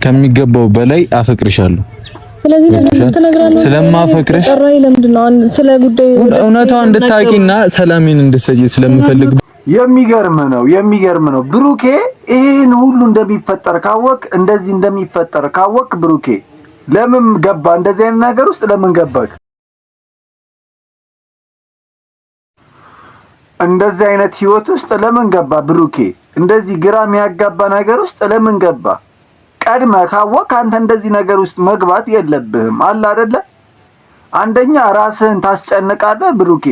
ከሚገባው በላይ አፈቅርሻለሁ። ስለዚህ ስለማፈቅርሽ ስለ ጉዳይ እውነታውን እንድታቂና ሰላሜን እንድትሰጪ ስለምፈልግ የሚገርም ነው ብሩኬ። ይሄን ሁሉ እንደሚፈጠር ካወቅ እንደዚህ እንደሚፈጠር ካወቅ ብሩኬ ለምን ገባ? እንደዚህ አይነት ነገር ውስጥ ለምን ገባክ? እንደዚህ አይነት ህይወት ውስጥ ለምን ገባ ብሩኬ? እንደዚህ ግራ የሚያጋባ ነገር ውስጥ ለምን ገባ? ቀድመ ካወቅ አንተ እንደዚህ ነገር ውስጥ መግባት የለብህም አለ አይደለ? አንደኛ ራስህን ታስጨንቃለህ ብሩኬ፣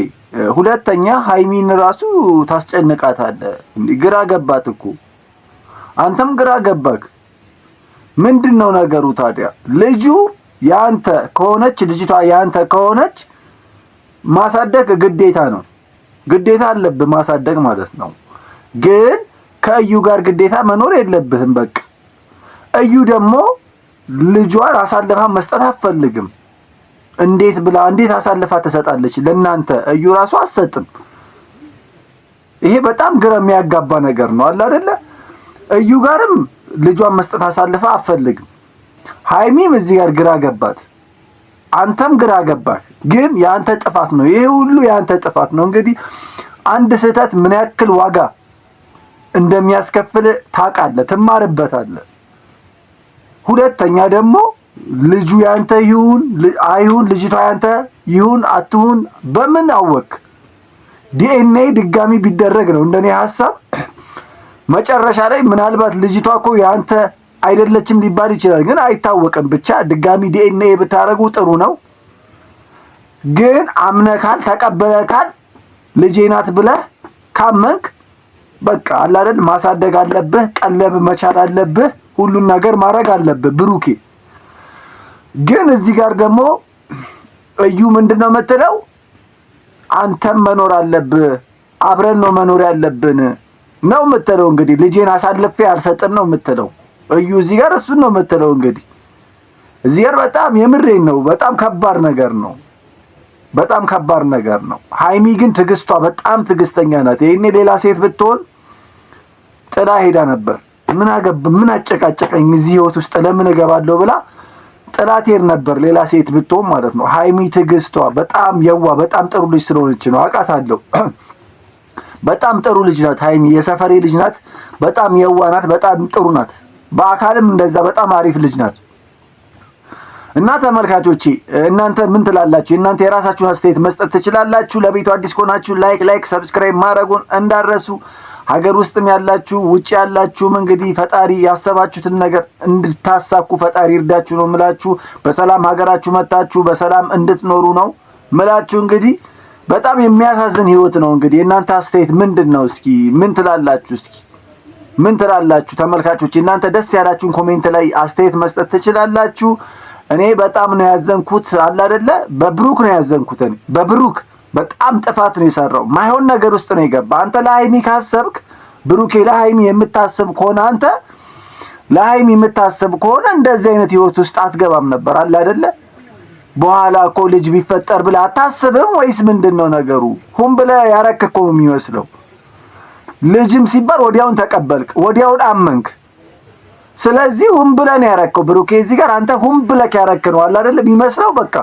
ሁለተኛ ሃይሚን ራሱ ታስጨንቃታለህ። እንዴ ግራ ገባት እኮ አንተም ግራ ገባክ። ምንድነው ነገሩ ታዲያ? ልጁ ያንተ ከሆነች ልጅቷ ያንተ ከሆነች ማሳደግ ግዴታ ነው። ግዴታ አለብህ ማሳደግ ማለት ነው። ግን ከእዩ ጋር ግዴታ መኖር የለብህም በቃ። እዩ ደግሞ ልጇን አሳልፋ መስጠት አትፈልግም። እንዴት አሳልፋ ትሰጣለች ለናንተ? እዩ ራሱ አትሰጥም። ይሄ በጣም ግራ የሚያጋባ ነገር ነው አለ አይደለ? እዩ ጋርም ልጇን መስጠት አሳልፋ አትፈልግም። ሃይሚም እዚህ ጋር ግራ ገባት፣ አንተም ግራ ገባህ። ግን ያንተ ጥፋት ነው፣ ይሄ ሁሉ ያንተ ጥፋት ነው። እንግዲህ አንድ ስህተት ምን ያክል ዋጋ እንደሚያስከፍል ታውቃለህ፣ ትማርበታለህ። ሁለተኛ ደግሞ ልጁ ያንተ አይሁን ልጅቷ ያንተ ይሁን አትሁን በምን አወቅ? ዲኤንኤ ድጋሚ ቢደረግ ነው እንደኔ ሐሳብ። መጨረሻ ላይ ምናልባት ልጅቷ እኮ ያንተ አይደለችም ሊባል ይችላል፣ ግን አይታወቅም። ብቻ ድጋሚ ዲኤንኤ ብታረጉ ጥሩ ነው። ግን አምነካል ተቀበለካል ልጄ ናት ብለህ ካመንክ በቃ አለ አይደል ማሳደግ አለብህ፣ ቀለብ መቻል አለብህ፣ ሁሉን ነገር ማድረግ አለብህ ብሩኬ። ግን እዚህ ጋር ደግሞ እዩ ምንድነው የምትለው? አንተም መኖር አለብህ፣ አብረን ነው መኖር ያለብን ነው የምትለው። እንግዲህ ልጄን አሳልፌ አልሰጥም ነው የምትለው እዩ እዚህ ጋር እሱን ነው የምትለው። እንግዲህ እዚህ ጋር በጣም የምሬን ነው፣ በጣም ከባድ ነገር ነው፣ በጣም ከባድ ነገር ነው። ሃይሚ ግን ትግስቷ በጣም ትግስተኛ ናት። ይሄኔ ሌላ ሴት ብትሆን ጥላ ሄዳ ነበር። ምን አጨቃጨቀኝ እዚህ ህይወት ውስጥ ለምን እገባለሁ ብላ ጥላት ሄድ ነበር፣ ሌላ ሴት ብትሆን ማለት ነው። ሃይሚ ትግስቷ በጣም የዋ በጣም ጥሩ ልጅ ስለሆነች ነው አውቃታለሁ። በጣም ጥሩ ልጅ ናት ሃይሚ፣ የሰፈሬ ልጅ ናት። በጣም የዋ ናት፣ በጣም ጥሩ ናት። በአካልም እንደዛ በጣም አሪፍ ልጅ ናት። እና ተመልካቾቼ እናንተ ምን ትላላችሁ? እናንተ የራሳችሁን አስተያየት መስጠት ትችላላችሁ። ለቤቱ አዲስ ከሆናችሁ ላይክ ሰብስክራይብ ማድረጉን እንዳረሱ። ሀገር ውስጥም ያላችሁ ውጪ ያላችሁም እንግዲህ ፈጣሪ ያሰባችሁትን ነገር እንድታሳኩ ፈጣሪ ይርዳችሁ ነው ምላችሁ። በሰላም ሀገራችሁ መጣችሁ በሰላም እንድትኖሩ ነው ምላችሁ። እንግዲህ በጣም የሚያሳዝን ህይወት ነው። እንግዲህ እናንተ አስተያየት ምንድነው? እስኪ ምን ትላላችሁ? እስኪ ምን ትላላችሁ ተመልካቾች? እናንተ ደስ ያላችሁን ኮሜንት ላይ አስተያየት መስጠት ትችላላችሁ። እኔ በጣም ነው ያዘንኩት አለ አይደለ? በብሩክ ነው ያዘንኩት። እኔ በብሩክ በጣም ጥፋት ነው የሰራው። ማይሆን ነገር ውስጥ ነው የገባ። አንተ ለሃይሚ ካሰብክ ብሩኬ ለሃይሚ የምታስብ ከሆነ አንተ ለሃይሚ የምታስብ ከሆነ እንደዚህ አይነት ህይወት ውስጥ አትገባም ነበር አለ አይደለ? በኋላ እኮ ልጅ ቢፈጠር ብለህ አታስብም ወይስ ምንድነው ነገሩ? ሁን ብለህ ያረክ እኮ ነው የሚመስለው። ልጅም ሲባል ወዲያውን ተቀበልክ፣ ወዲያውን አመንክ። ስለዚህ ሁን ብለህ ነው ያረከው ብሩኬ። እዚህ ጋር አንተ ሁን ብለህ ያረክ ነው አለ አይደለ የሚመስለው። በቃ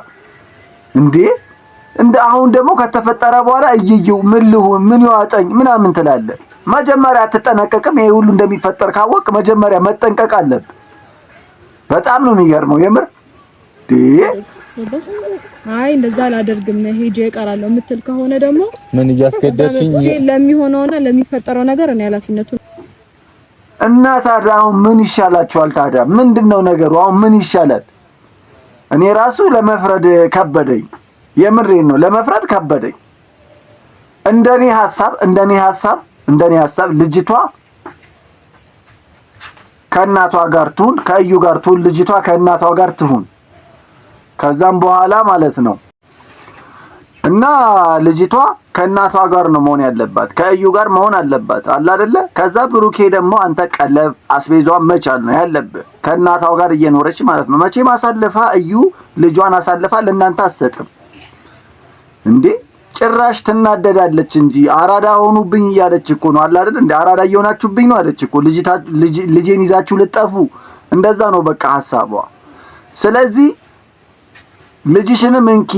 እንደ አሁን ደግሞ ከተፈጠረ በኋላ እየየው ምን ልሁን ምን ይዋጠኝ ምናምን ትላለህ። መጀመሪያ አትጠነቀቅም? ይሄ ሁሉ እንደሚፈጠር ካወቅ መጀመሪያ መጠንቀቅ አለብህ። በጣም ነው የሚገርመው የምር። አይ እንደዛ አላደርግም ሄጄ እቀራለሁ የምትል ከሆነ ደግሞ ምን እያስገደድሽኝ ለሚሆነውና ለሚፈጠረው ነገር እኔ ኃላፊነቱ እና ታዲያ አሁን ምን ይሻላችኋል? ታዲያ ምንድነው ነገሩ? አሁን ምን ይሻላል? እኔ ራሱ ለመፍረድ ከበደኝ። የምሬን ነው ለመፍረድ ከበደኝ። እንደኔ ሐሳብ ልጅቷ ከእናቷ ጋር ትሁን፣ ከእዩ ጋር ትሁን። ልጅቷ ከእናቷ ጋር ትሁን። ከዛም በኋላ ማለት ነው እና ልጅቷ ከእናቷ ጋር ነው መሆን ያለባት፣ ከእዩ ጋር መሆን አለባት አለ አይደለ? ከዛ ብሩኬ ደግሞ አንተ ቀለብ አስቤዟን መቻል ነው ያለብህ ከእናቷ ጋር እየኖረች ማለት ነው። መቼም አሳልፋ እዩ ልጇን አሳልፋ ለእናንተ አትሰጥም እንዴ! ጭራሽ ትናደዳለች እንጂ አራዳ ሆኑብኝ እያለች እኮ ነው አለ አይደል? እንዴ አራዳ እየሆናችሁብኝ ነው አለች እኮ። ልጄን ይዛችሁ ልጠፉ እንደዛ ነው በቃ ሐሳቧ። ስለዚህ ልጅሽንም እንኪ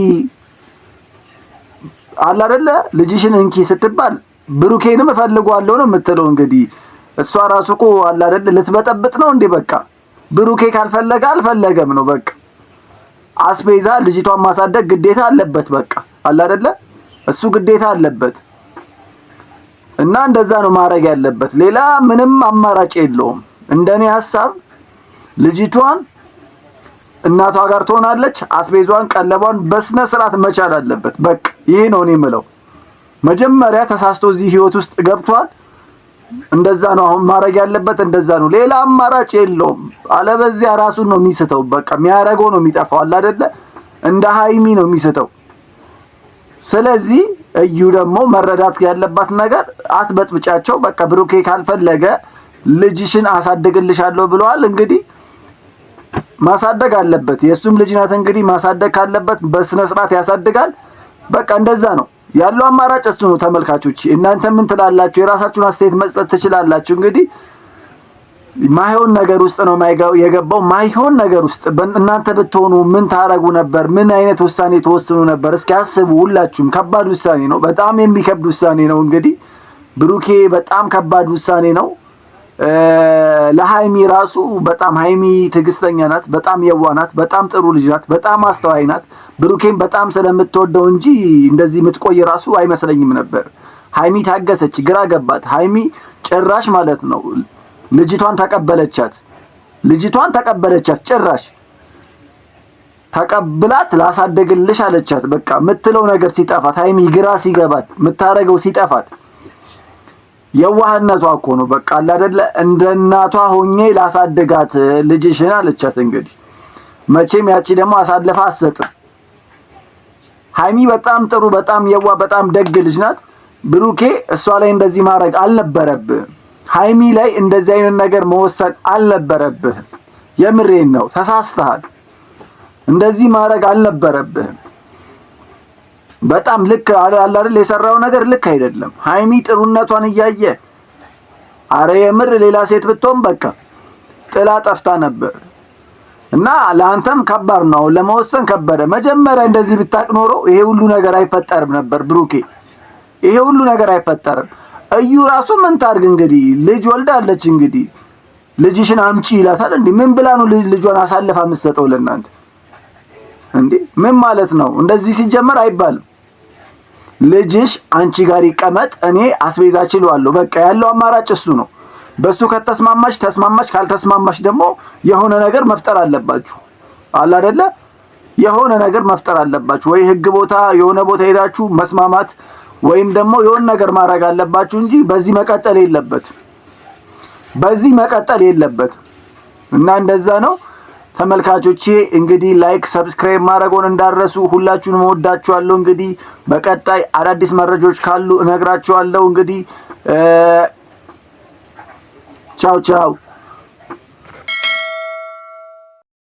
አለ አይደለ ልጅሽን እንኪ ስትባል ብሩኬንም እፈልገዋለሁ ነው የምትለው። እንግዲህ እሷ ራሱ እኮ አለ አይደለ ልትበጠብጥ ነው እንዴ? በቃ ብሩኬ ካልፈለገ አልፈለገም ነው በቃ። አስቤዛ ልጅቷን ማሳደግ ግዴታ አለበት በቃ አለ አይደለ እሱ ግዴታ አለበት። እና እንደዛ ነው ማድረግ ያለበት። ሌላ ምንም አማራጭ የለውም። እንደኔ ሐሳብ ልጅቷን እናቷ ጋር ትሆናለች። አስቤዟን ቀለቧን በስነ ስርዓት መቻል አለበት በቃ ይሄ ነው እኔ የምለው። መጀመሪያ ተሳስቶ እዚህ ህይወት ውስጥ ገብቷል። እንደዛ ነው አሁን ማድረግ ያለበት እንደዛ ነው። ሌላ አማራጭ የለውም። አለበዚያ ራሱን ነው የሚስተው በቃ የሚያረገው ነው የሚጠፋው አለ አይደለ እንደ ሃይሚ ነው የሚስተው። ስለዚህ እዩ ደግሞ መረዳት ያለባት ነገር አትበጥብጫቸው በቃ። ብሩኬ ካልፈለገ ልጅሽን አሳድግልሻለሁ ብለዋል። እንግዲህ ማሳደግ አለበት። የሱም ልጅ ናት እንግዲህ ማሳደግ ካለበት በስነ ስርዓት ያሳድጋል። በቃ እንደዛ ነው ያለው አማራጭ እሱ ነው። ተመልካቾች እናንተ ምን ትላላችሁ? የራሳችሁን አስተያየት መስጠት ትችላላችሁ። እንግዲህ ማይሆን ነገር ውስጥ ነው የገባው። ማይሆን ነገር ውስጥ እናንተ ብትሆኑ ምን ታረጉ ነበር? ምን አይነት ውሳኔ ተወስኑ ነበር? እስኪ አስቡ ሁላችሁም። ከባድ ውሳኔ ነው፣ በጣም የሚከብድ ውሳኔ ነው። እንግዲህ ብሩኬ በጣም ከባድ ውሳኔ ነው። ለሃይሚ ራሱ በጣም ሃይሚ ትዕግስተኛ ናት፣ በጣም የዋህ ናት፣ በጣም ጥሩ ልጅ ናት፣ በጣም አስተዋይ ናት። ብሩኬን በጣም ስለምትወደው እንጂ እንደዚህ የምትቆይ ራሱ አይመስለኝም ነበር። ሃይሚ ታገሰች፣ ግራ ገባት። ሃይሚ ጭራሽ ማለት ነው ልጅቷን ተቀበለቻት። ጭራሽ ተቀብላት ላሳደግልሽ አለቻት። በቃ የምትለው ነገር ሲጠፋት፣ ሃይሚ ግራ ሲገባት፣ የምታረገው ሲጠፋት የዋህነቷ እኮ ነው በቃ አለ አይደለ እንደ እናቷ ሆኜ ላሳድጋት ልጅሽን አለቻት። እንግዲህ መቼም ያቺ ደግሞ አሳልፋ አትሰጥም። ሃይሚ በጣም ጥሩ፣ በጣም የዋህ፣ በጣም ደግ ልጅ ናት። ብሩኬ እሷ ላይ እንደዚህ ማድረግ አልነበረብህም። ሃይሚ ላይ እንደዚህ አይነት ነገር መወሰን አልነበረብህም። የምሬን ነው፣ ተሳስተሃል። እንደዚህ ማድረግ አልነበረብህም። በጣም ልክ አለ አይደል የሰራው ነገር ልክ አይደለም። ሃይሚ ጥሩነቷን እያየ አረ የምር ሌላ ሴት ብትሆን በቃ ጥላ ጠፍታ ነበር። እና ለአንተም ከባድ ነው ለመወሰን ከበደ። መጀመሪያ እንደዚህ ብታቅ ኖሮ ይሄ ሁሉ ነገር አይፈጠርም ነበር ብሩኬ፣ ይሄ ሁሉ ነገር አይፈጠርም። እዩ ራሱ ምን ታርግ እንግዲህ ልጅ ወልዳለች። እንግዲህ ልጅሽን አምጪ ይላታል እንዴ? ምን ብላ ነው ልጇን አሳልፋ የምትሰጠው ለእናንተ እንዴ? ምን ማለት ነው? እንደዚህ ሲጀመር አይባልም። ልጅሽ አንቺ ጋር ይቀመጥ፣ እኔ አስቤዛ ችለዋለሁ። በቃ ያለው አማራጭ እሱ ነው። በሱ ከተስማማሽ ተስማማሽ፣ ካልተስማማሽ ደግሞ የሆነ ነገር መፍጠር አለባችሁ አለ አይደለ? የሆነ ነገር መፍጠር አለባችሁ። ወይ ህግ ቦታ የሆነ ቦታ ሄዳችሁ መስማማት ወይም ደግሞ የሆነ ነገር ማድረግ አለባችሁ እንጂ በዚህ መቀጠል የለበት። እና እንደዛ ነው ተመልካቾቼ። እንግዲህ ላይክ ሰብስክራይብ ማድረግዎን እንዳረሱ። ሁላችሁንም ወዳችኋለሁ። እንግዲህ በቀጣይ አዳዲስ መረጃዎች ካሉ እነግራችኋለሁ። እንግዲህ ቻው ቻው።